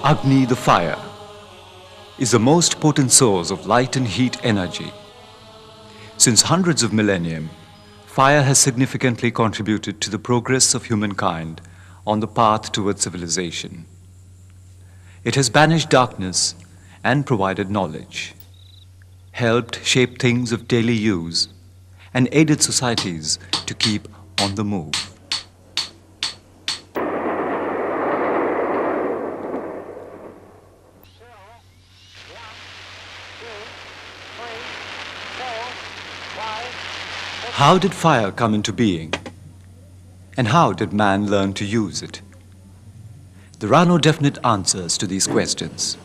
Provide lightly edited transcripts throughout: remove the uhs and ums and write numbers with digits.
Agni, the fire, is the most potent source of light and heat energy. Since hundreds of millennia, fire has significantly contributed to the progress of humankind on the path towards civilization. It has banished darkness and provided knowledge, helped shape things of daily use, and aided societies to keep on the move. How did fire come into being? And how did man learn to use it? There are no definite answers to these questions.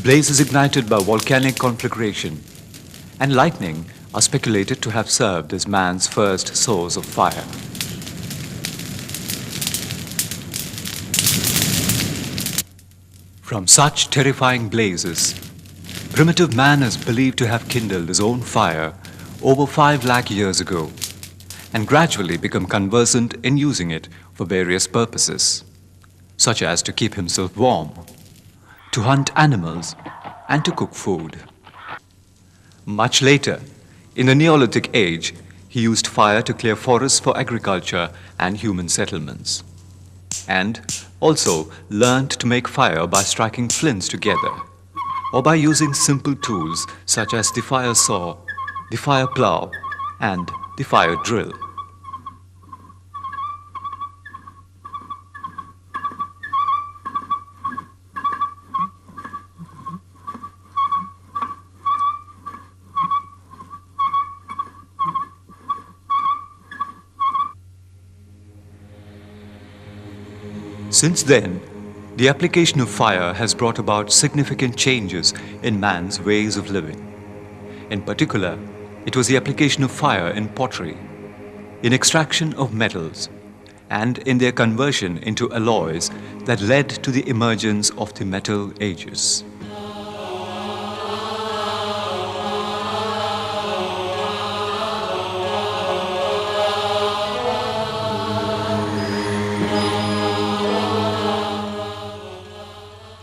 Blazes ignited by volcanic conflagration and lightning are speculated to have served as man's first source of fire. From such terrifying blazes, primitive man is believed to have kindled his own fire over 5 lakh years ago and gradually become conversant in using it for various purposes, such as to keep himself warm, to hunt animals, and to cook food. Much later, in the Neolithic age, he used fire to clear forests for agriculture and human settlements, and also learned to make fire by striking flints together, or by using simple tools such as the fire saw, the fire plow, and the fire drill. Since then, the application of fire has brought about significant changes in man's ways of living. In particular, it was the application of fire in pottery, in extraction of metals, and in their conversion into alloys that led to the emergence of the Metal Ages.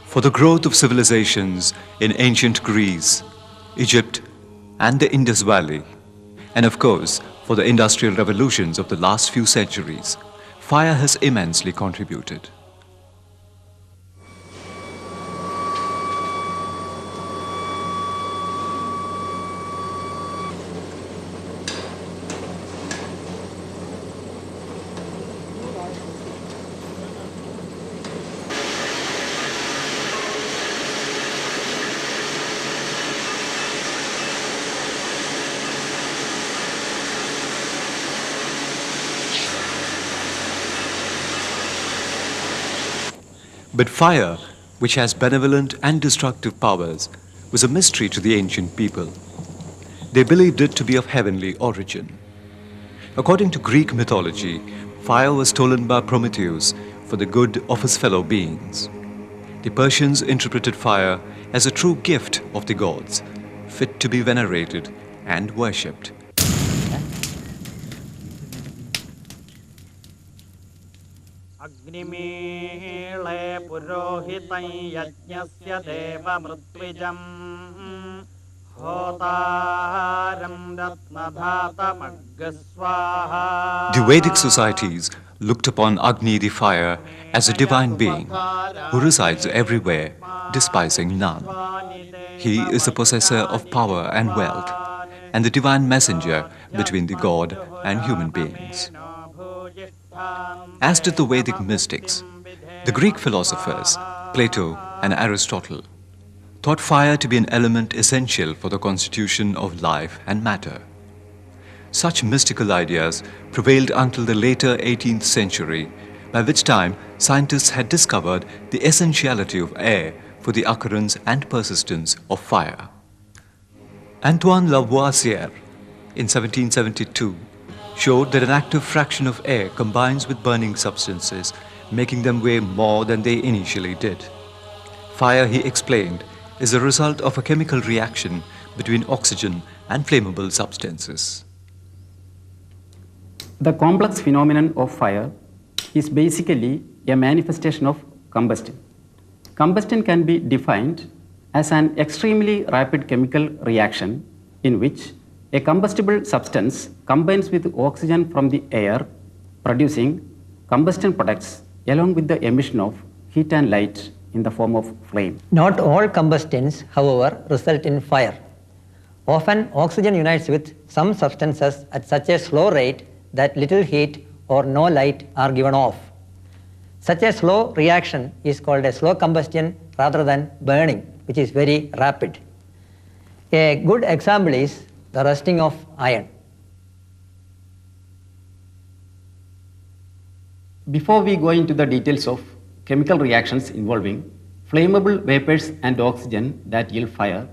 For the growth of civilizations in ancient Greece, Egypt, and the Indus Valley, and of course for the industrial revolutions of the last few centuries, fire has immensely contributed. But fire, which has benevolent and destructive powers, was a mystery to the ancient people. They believed it to be of heavenly origin. According to Greek mythology, fire was stolen by Prometheus for the good of his fellow beings. The Persians interpreted fire as a true gift of the gods, fit to be venerated and worshipped. Agnimele purohitai yajnasya deva mritwijam hotaram ratnadhatam aggaswaha. The Vedic societies looked upon Agni the fire as a divine being who resides everywhere, despising none. He is the possessor of power and wealth, and the divine messenger between the god and human beings. As did the Vedic mystics, the Greek philosophers, Plato and Aristotle, thought fire to be an element essential for the constitution of life and matter. Such mystical ideas prevailed until the later 18th century, by which time scientists had discovered the essentiality of air for the occurrence and persistence of fire. Antoine Lavoisier, in 1772, showed that an active fraction of air combines with burning substances, making them weigh more than they initially did. Fire, he explained, is the result of a chemical reaction between oxygen and flammable substances. The complex phenomenon of fire is basically a manifestation of combustion. Combustion can be defined as an extremely rapid chemical reaction in which a combustible substance combines with oxygen from the air, producing combustion products along with the emission of heat and light in the form of flame. Not all combustions, however, result in fire. Often oxygen unites with some substances at such a slow rate that little heat or no light are given off. Such a slow reaction is called a slow combustion rather than burning, which is very rapid. A good example is the rusting of iron. Before we go into the details of chemical reactions involving flammable vapors and oxygen that yield fire,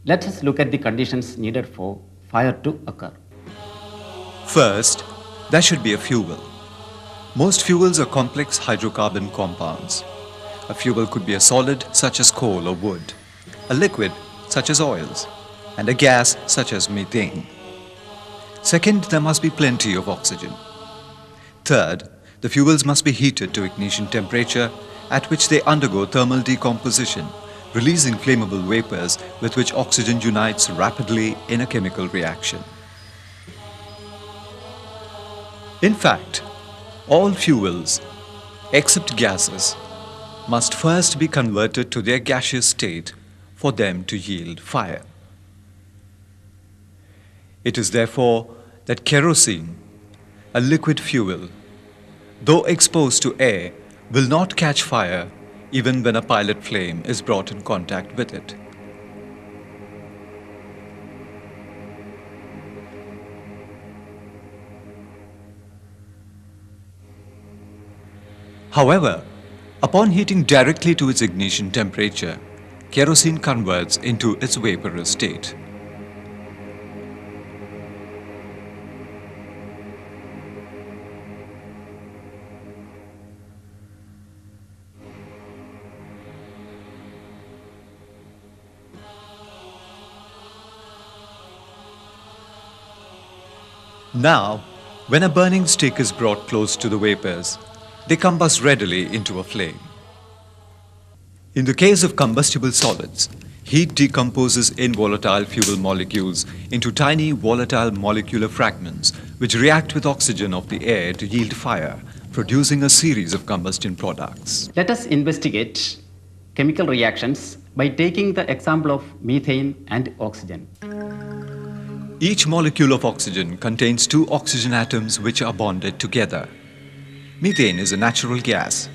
let us look at the conditions needed for fire to occur. First, there should be a fuel. Most fuels are complex hydrocarbon compounds. A fuel could be a solid such as coal or wood, a liquid such as oils, and a gas such as methane. Second, there must be plenty of oxygen. Third, the fuels must be heated to ignition temperature at which they undergo thermal decomposition, releasing flammable vapors with which oxygen unites rapidly in a chemical reaction. In fact, all fuels, except gases, must first be converted to their gaseous state for them to yield fire. It is therefore that kerosene, a liquid fuel, though exposed to air, will not catch fire even when a pilot flame is brought in contact with it. However, upon heating directly to its ignition temperature, kerosene converts into its vaporous state. Now, when a burning stick is brought close to the vapors, they combust readily into a flame. In the case of combustible solids, heat decomposes involatile fuel molecules into tiny volatile molecular fragments which react with oxygen of the air to yield fire, producing a series of combustion products. Let us investigate chemical reactions by taking the example of methane and oxygen. Each molecule of oxygen contains two oxygen atoms which are bonded together. Methane is a natural gas.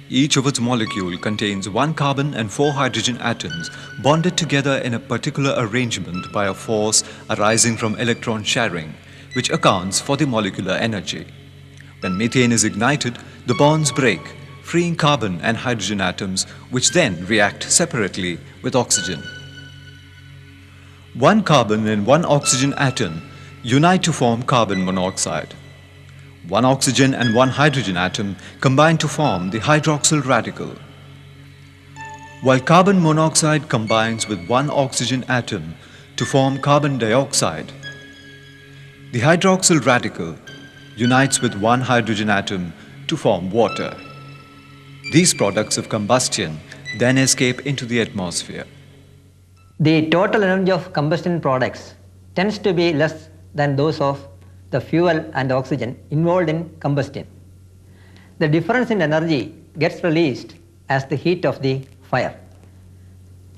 Each of its molecule contains one carbon and four hydrogen atoms bonded together in a particular arrangement by a force arising from electron sharing, which accounts for the molecular energy. When methane is ignited, the bonds break, freeing carbon and hydrogen atoms, which then react separately with oxygen. One carbon and one oxygen atom unite to form carbon monoxide. One oxygen and one hydrogen atom combine to form the hydroxyl radical. While carbon monoxide combines with one oxygen atom to form carbon dioxide, the hydroxyl radical unites with one hydrogen atom to form water. These products of combustion then escape into the atmosphere. The total energy of combustion products tends to be less than those of the fuel and oxygen involved in combustion. The difference in energy gets released as the heat of the fire.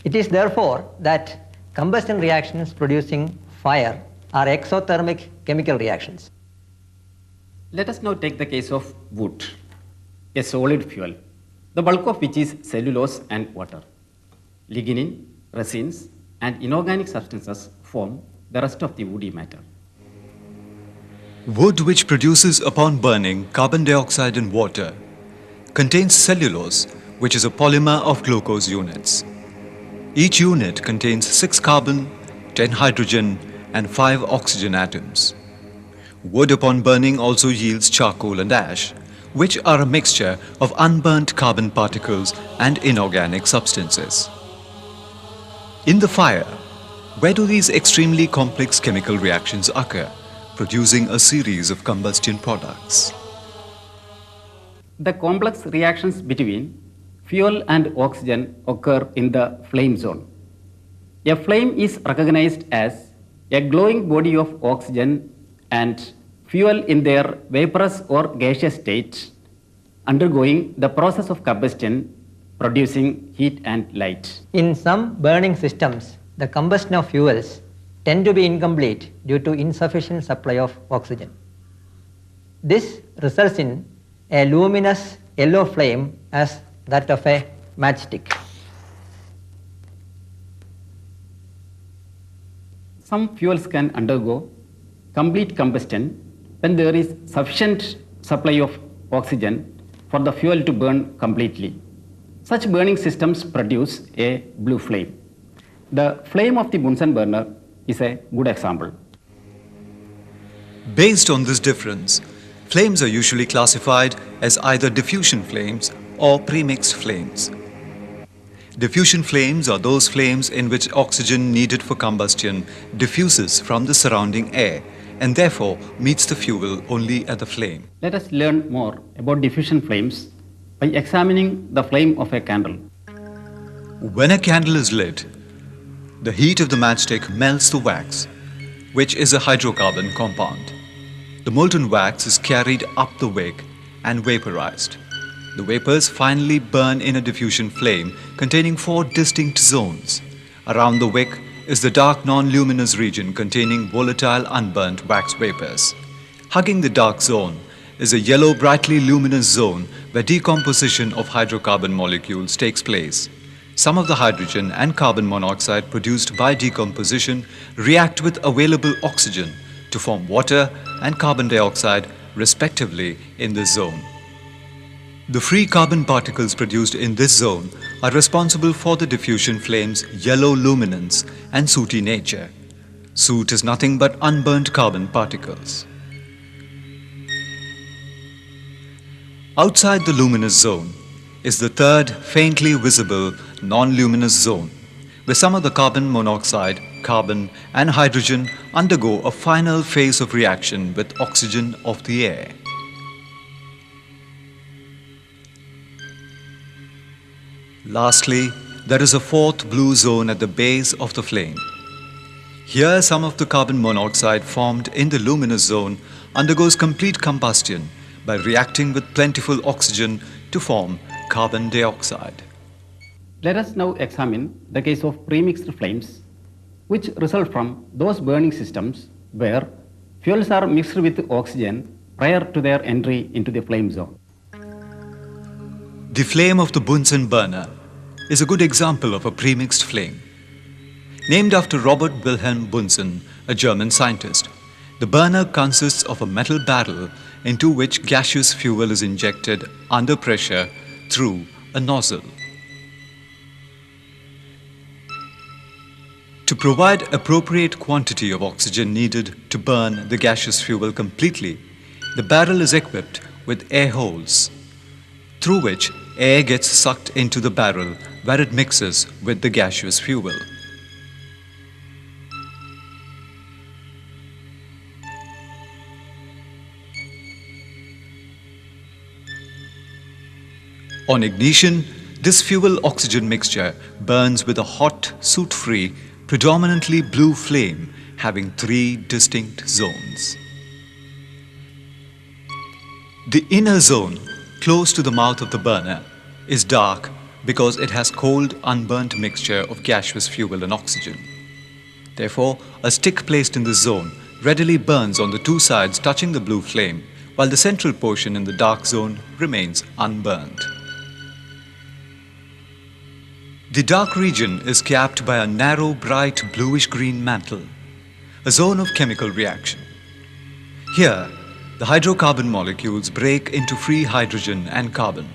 It is therefore that combustion reactions producing fire are exothermic chemical reactions. Let us now take the case of wood, a solid fuel, the bulk of which is cellulose and water. Lignin, resins, and inorganic substances form the rest of the woody matter. Wood, which produces upon burning carbon dioxide and water, contains cellulose, which is a polymer of glucose units. Each unit contains 6 carbon, 10 hydrogen, and 5 oxygen atoms. Wood upon burning also yields charcoal and ash, which are a mixture of unburnt carbon particles and inorganic substances. In the fire, where do these extremely complex chemical reactions occur? producing a series of combustion products. The complex reactions between fuel and oxygen occur in the flame zone. A flame is recognized as a glowing body of oxygen and fuel in their vaporous or gaseous state undergoing the process of combustion, producing heat and light. In some burning systems, the combustion of fuels tend to be incomplete due to insufficient supply of oxygen. This results in a luminous yellow flame as that of a matchstick. Some fuels can undergo complete combustion when there is sufficient supply of oxygen for the fuel to burn completely. Such burning systems produce a blue flame. The flame of the Bunsen burner is a good example. Based on this difference, flames are usually classified as either diffusion flames or premixed flames. Diffusion flames are those flames in which oxygen needed for combustion diffuses from the surrounding air and therefore meets the fuel only at the flame. Let us learn more about diffusion flames by examining the flame of a candle. When a candle is lit, the heat of the matchstick melts the wax, which is a hydrocarbon compound. The molten wax is carried up the wick and vaporized. The vapors finally burn in a diffusion flame containing 4 distinct zones. Around the wick is the dark non-luminous region containing volatile unburnt wax vapors. Hugging the dark zone is a yellow brightly luminous zone where decomposition of hydrocarbon molecules takes place. Some of the hydrogen and carbon monoxide produced by decomposition react with available oxygen to form water and carbon dioxide respectively in this zone. The free carbon particles produced in this zone are responsible for the diffusion flame's yellow luminance and sooty nature. Soot is nothing but unburnt carbon particles. Outside the luminous zone is the third faintly visible non-luminous zone, where some of the carbon monoxide, carbon and hydrogen undergo a final phase of reaction with oxygen of the air. Lastly, there is a fourth blue zone at the base of the flame. Here, some of the carbon monoxide formed in the luminous zone undergoes complete combustion by reacting with plentiful oxygen to form carbon dioxide. Let us now examine the case of premixed flames, which result from those burning systems where fuels are mixed with oxygen prior to their entry into the flame zone. The flame of the Bunsen burner is a good example of a premixed flame. Named after Robert Wilhelm Bunsen, a German scientist, the burner consists of a metal barrel into which gaseous fuel is injected under pressure through a nozzle. To provide appropriate quantity of oxygen needed to burn the gaseous fuel completely, the barrel is equipped with air holes, through which air gets sucked into the barrel where it mixes with the gaseous fuel. On ignition, this fuel-oxygen mixture burns with a hot, soot-free, predominantly blue flame having 3 distinct zones. The inner zone, close to the mouth of the burner, is dark because it has cold, unburnt mixture of gaseous fuel and oxygen. Therefore, a stick placed in this zone readily burns on the 2 sides touching the blue flame, while the central portion in the dark zone remains unburnt. The dark region is capped by a narrow, bright bluish-green mantle, a zone of chemical reaction. Here, the hydrocarbon molecules break into free hydrogen and carbon.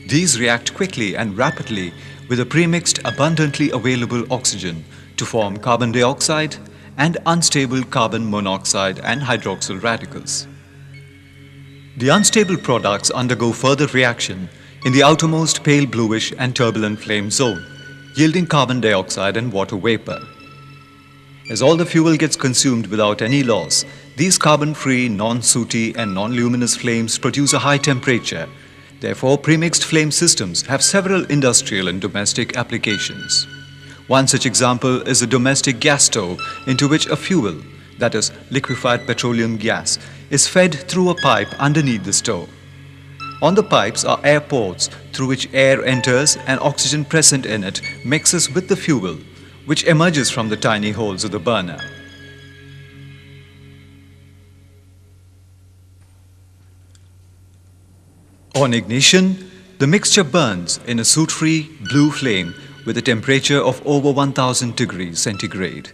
These react quickly and rapidly with a premixed, abundantly available oxygen to form carbon dioxide and unstable carbon monoxide and hydroxyl radicals. The unstable products undergo further reaction in the outermost pale bluish and turbulent flame zone, yielding carbon dioxide and water vapor. As all the fuel gets consumed without any loss, these carbon-free, non-sooty and non-luminous flames produce a high temperature. Therefore, premixed flame systems have several industrial and domestic applications. One such example is a domestic gas stove into which a fuel, that is, liquefied petroleum gas, is fed through a pipe underneath the stove. On the pipes are air ports through which air enters and oxygen present in it mixes with the fuel, which emerges from the tiny holes of the burner. On ignition, the mixture burns in a soot-free blue flame with a temperature of over 1000 degrees centigrade.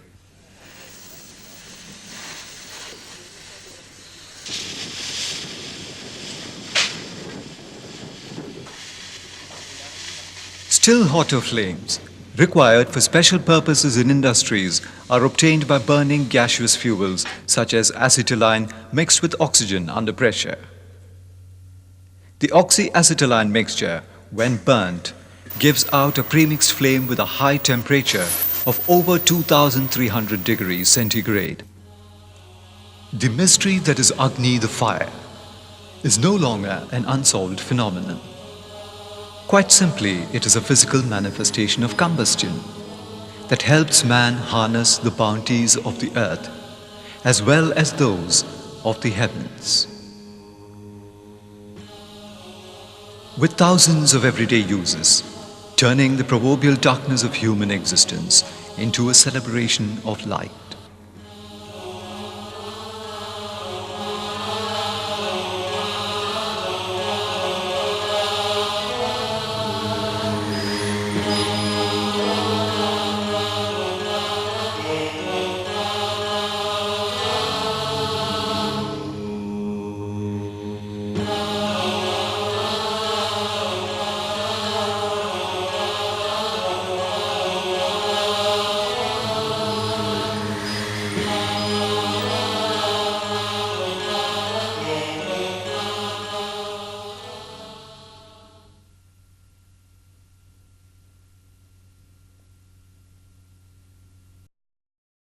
Still hotter flames, required for special purposes in industries, are obtained by burning gaseous fuels such as acetylene mixed with oxygen under pressure. The oxyacetylene mixture, when burnt, gives out a premixed flame with a high temperature of over 2300 degrees centigrade. The mystery that is Agni, the fire, is no longer an unsolved phenomenon. Quite simply, it is a physical manifestation of combustion that helps man harness the bounties of the earth as well as those of the heavens. With thousands of everyday uses, turning the proverbial darkness of human existence into a celebration of light.